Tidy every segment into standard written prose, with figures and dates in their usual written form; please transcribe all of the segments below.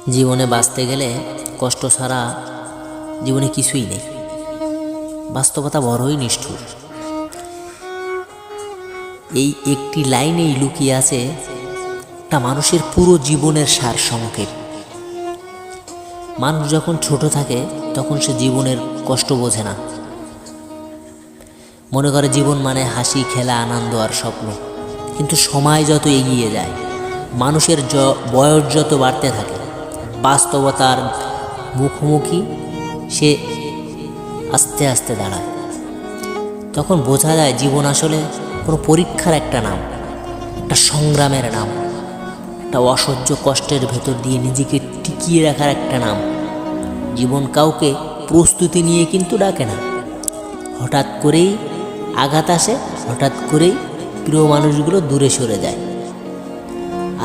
জীবনে বাঁচতে গেলে কষ্ট ছাড়া জীবনে কিছুই নেই। বাস্তবতা বড়ই নিষ্ঠুর। এই একটি লাইনেই লুকিয়ে আছে একটা মানুষের পুরো জীবনের সার সংক্ষেপ। মানুষ যখন ছোট থাকে তখন সে জীবনের কষ্ট বোঝে না, মনে করে জীবন মানে হাসি, খেলা, আনন্দ আর স্বপ্ন। কিন্তু সময় যত এগিয়ে যায়, মানুষের বয়স যত বাড়তে থাকে, বাস্তবতার মুখোমুখি সে আস্তে আস্তে দাঁড়ায়। তখন বোঝা যায় জীবন আসলে কোনো পরীক্ষার একটা নাম, একটা সংগ্রামের নাম, একটা অসহ্য কষ্টের ভেতর দিয়ে নিজেকে টিকিয়ে রাখার একটা নাম। জীবন কাউকে প্রস্তুতি নিয়ে কিন্তু ডাকে না। হঠাৎ করেই আঘাত আসে, হঠাৎ করেই প্রিয় মানুষগুলো দূরে সরে যায়।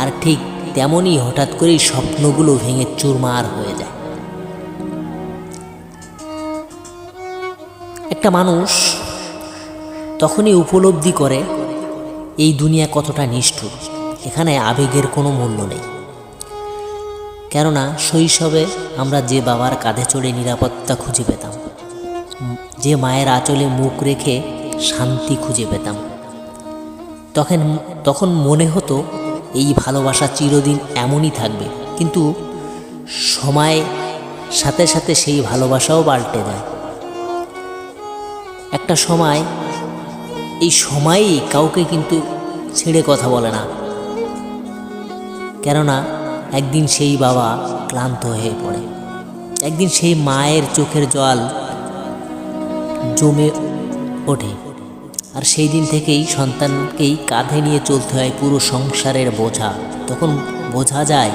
আর ঠিক তেমনই হঠাৎ করেই স্বপ্নগুলো ভেঙে চুরমার হয়ে যায়। একটা মানুষ তখনই উপলব্ধি করে এই দুনিয়া কতটা নিষ্ঠুর। এখানে আবেগের কোনো মূল্য নেই। কেননা শৈশবে আমরা যে বাবার কাঁধে চড়ে নিরাপত্তা খুঁজে পেতাম, যে মায়ের আঁচলে মুখ রেখে শান্তি খুঁজে পেতাম, তখন মনে হতো এই ভালোবাসা চিরদিন এমনই থাকবে। কিন্তু সময়ের সাথে সাথে সেই ভালোবাসাও পাল্টে যায়। একটা সময়, এই সময়ই কাউকে কিন্তু ছেড়ে কথা বলে না। কেননা একদিন সেই বাবা ক্লান্ত হয়ে পড়ে, একদিন সেই মায়ের চোখের জল জমে ওঠে। আর সেই দিন থেকেই সন্তানকেই কাঁধে নিয়ে চলতে হয় পুরো সংসারের বোঝা। তখন বোঝা যায়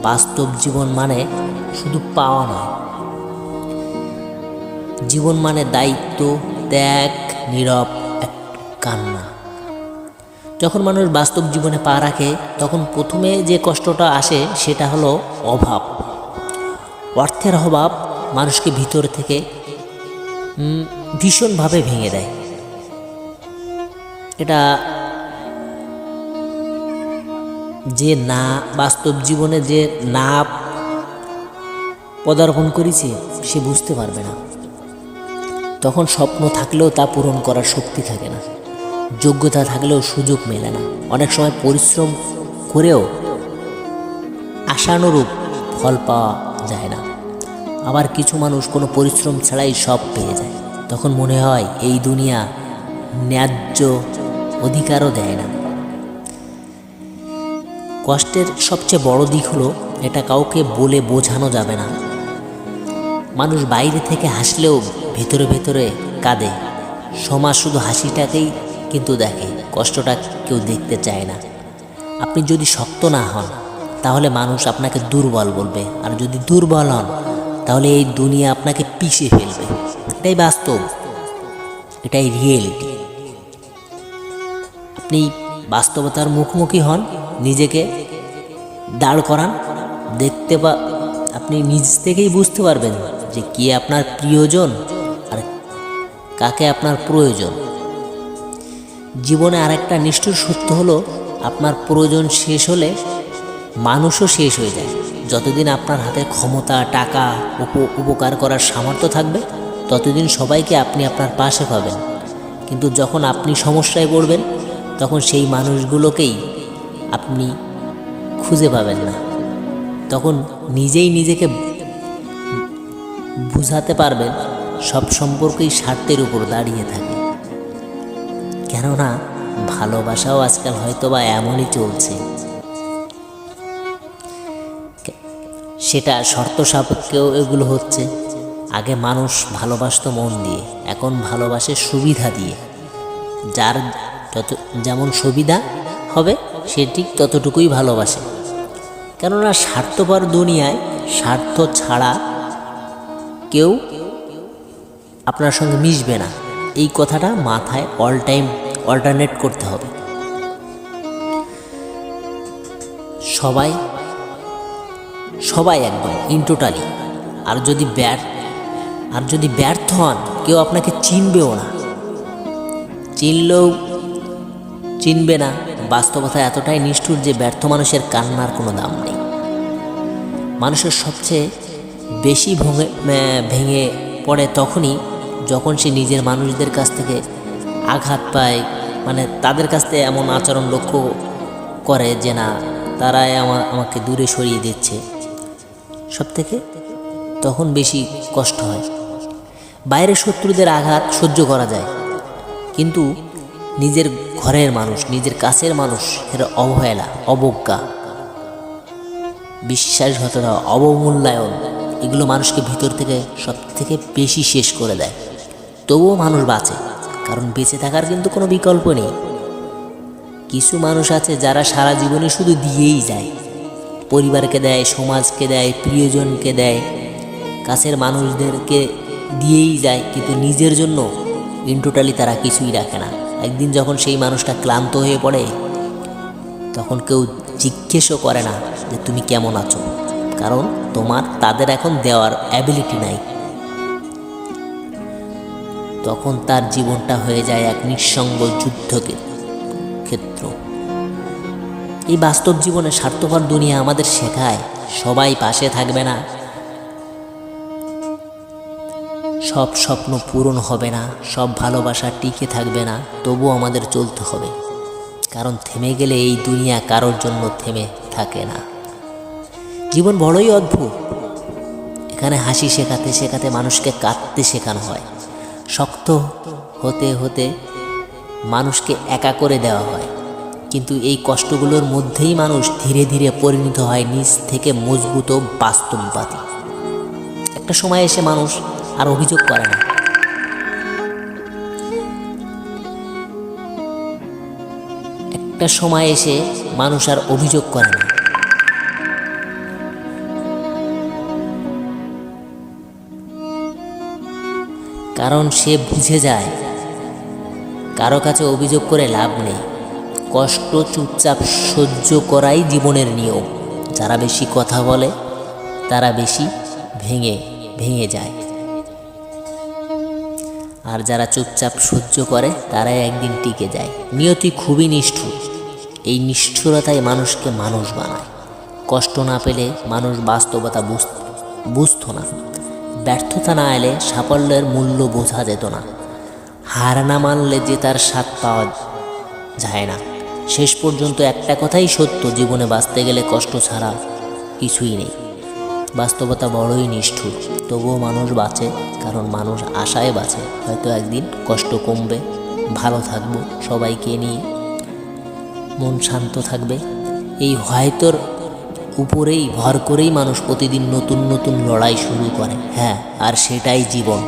বাস্তব জীবন মানে শুধু পাওয়া নয়, জীবন মানে দায়িত্ব, ত্যাগ, নীরব এক কান্না। যখন মানুষ বাস্তব জীবনে পা রাখে তখন প্রথমে যে কষ্টটা আসে সেটা হলো অভাব। অর্থের অভাব মানুষকে ভিতর থেকে ভীষণভাবে ভেঙে দেয়। এটা যে না বাস্তব জীবনে যে না পদার্পণ করেছে সে বুঝতে পারবে না। তখন স্বপ্ন থাকলেও তা পূরণ করার শক্তি থাকে না, যোগ্যতা থাকলেও সুযোগ মেলে না। অনেক সময় পরিশ্রম করেও আশানুরূপ ফল পাওয়া যায় না। আবার কিছু মানুষ কোনো পরিশ্রম ছাড়াই সব পেয়ে যায়। তখন মনে হয় এই দুনিয়া ন্যায্য অধিকারও দেয় না। কষ্টের সবচেয়ে বড় দিক হলো এটা কাউকে বলে বোঝানো যাবে না। মানুষ বাইরে থেকে হাসলেও ভেতরে ভেতরে কাঁদে। সমাজ শুধু হাসিটাকেই কিন্তু দেখে, কষ্টটা কেউ দেখতে চায় না। আপনি যদি শক্ত না হন তাহলে মানুষ আপনাকে দুর্বল বলবে, আর যদি দুর্বল হন তাহলে এই দুনিয়া আপনাকে পিষে ফেলবে। এটাই বাস্তব, এটাই রিয়েলিটি। আপনি বাস্তবতার মুখোমুখি হন, নিজেকে দাঁড় করান, আপনি নিজ থেকেই বুঝতে পারবেন যে কে আপনার প্রিয়জন আর কাকে আপনার প্রয়োজন। জীবনে আরেকটা নিষ্ঠুর সত্য হলো আপনার প্রয়োজন শেষ হলে মানুষও শেষ হয়ে যায়। যতদিন আপনার হাতে ক্ষমতা, টাকা, উপকার করার সামর্থ্য থাকবে ততদিন সবাইকে আপনি আপনার পাশে পাবেন। কিন্তু যখন আপনি সমস্যায় পড়বেন তখন সেই মানুষগুলোকেই আপনি খুঁজে পাবেন না। তখন নিজেই নিজেকে বুঝাতে পারবেন সব সম্পর্কই স্বার্থের উপর দাঁড়িয়ে থাকে। কেননা ভালোবাসাও আজকাল হয়তো বা এমনই চলছে, সেটা শর্ত সাপেক্ষেও এগুলো হচ্ছে। আগে মানুষ ভালোবাসতো মন দিয়ে, এখন ভালোবাসে সুবিধা দিয়ে। যার যেমন সুবিধা হবে সে ঠিক ততটুকুই ভালোবাসে। কেননা স্বার্থপর দুনিয়ায় স্বার্থ ছাড়া কেউ আপনার সঙ্গে মিশবে না। এই কথাটা মাথায় অল টাইম অল্টারনেট করতে হবে। সবাই একদম ইন টোটালি। আর যদি ব্যর্থ হন কেউ আপনাকে চিনবেও না, চিনলেও চিনবে না। বাস্তবতা এতটাই নিষ্ঠুর যে ব্যর্থ মানুষের কান্নার কোনো দাম নেই। মানুষের সবচেয়ে বেশি ভেঙে পড়ে তখনই যখন সে নিজের মানুষদের কাছ থেকে আঘাত পায়, মানে তাদের কাছ থেকে এমন আচরণ লক্ষ্য করে যে না, তারাই আমাকে দূরে সরিয়ে দিচ্ছে। সব থেকে তখন বেশি কষ্ট হয়। বাইরের শত্রুদের আঘাত সহ্য করা যায়, কিন্তু নিজের ঘরের মানুষ, নিজের কাছের মানুষ এর অবহেলা, অবজ্ঞা, বিশ্বাসঘাতকতা, অবমূল্যায়ন, এগুলো মানুষকে ভিতর থেকে সব থেকে বেশি শেষ করে দেয়। তবুও মানুষ বাঁচে, কারণ বেঁচে থাকার কিন্তু কোনো বিকল্প নেই। কিছু মানুষ আছে যারা সারা জীবনে শুধু দিয়েই যায়, পরিবারকে দেয়, সমাজকে দেয়, প্রিয়জনকে দেয়, কাছের মানুষদেরকে দিয়েই যায়, কিন্তু নিজের জন্য ইন টোটালি তারা কিছুই রাখে না। একদিন যখন সেই মানুষটা ক্লান্ত হয়ে পড়ে, তখন কেউ জিজ্ঞেসও করে না যে তুমি কেমন আছো, কারণ তোমার তাদের এখন দেওয়ার অ্যাবিলিটি নাই। তখন তার জীবনটা হয়ে যায় এক নিঃসঙ্গ যুদ্ধক্ষেত্র। এই বাস্তব জীবনে স্বার্থপর দুনিয়া আমাদের শেখায় সবাই পাশে থাকবে না, সব স্বপ্ন পূরণ হবে না, সব ভালোবাসা টিকে থাকবে না, তবুও আমাদের চলতে হবে, কারণ থেমে গেলে এই দুনিয়া কারোর জন্য থেমে থাকে না। জীবন বড়ই অদ্ভুত। এখানে হাসি শেখাতে শেখাতে মানুষকে কাঁদতে শেখানো হয়, শক্ত হতে হতে মানুষকে একা করে দেওয়া হয়, কিন্তু এই কষ্টগুলোর মধ্যেই মানুষ ধীরে ধীরে পরিণত হয় নিজ থেকে মজবুত ও বাস্তববাদী। একটা সময় এসে মানুষ আর অভিযোগ করে না, একটা সময় এসে মানুষ আর অভিযোগ করে না, কারণ সে বুঝে যায় কারো কাছে অভিযোগ করে লাভ নেই। কষ্ট চুপচাপ সহ্য করাই জীবনের নিয়ম। যারা বেশি কথা বলে তারা বেশি ভেঙে যায়, আর যারা চুপচাপ সহ্য করে তারাই একদিন টিকে যায়। নিয়তি খুবই নিষ্ঠুর, এই নিষ্ঠুরতাই মানুষকে মানুষ বানায়। কষ্ট না পেলে মানুষ বাস্তবতা বুঝত না, ব্যর্থতা না এলে সাফল্যের মূল্য বোঝা যেত না, হার না মানলে যে তার স্বাদ পাওয়া যায় না। শেষ পর্যন্ত একটা কথাই সত্য, জীবনে বাঁচতে গেলে কষ্ট ছাড়া কিছুই নেই। বাস্তবতা বড়ই নিষ্ঠুর, তবুও মানুষ বাঁচে, কারণ মানুষ আশায় বাঁচে হয়তো একদিন কষ্ট কমবে, ভালো থাকবো সবাইকে নিয়ে, মন শান্ত থাকবে। এই হয়তোর উপরেই ভর করেই মানুষ প্রতিদিন নতুন নতুন লড়াই শুরু করে। হ্যাঁ, আর সেটাই জীবন।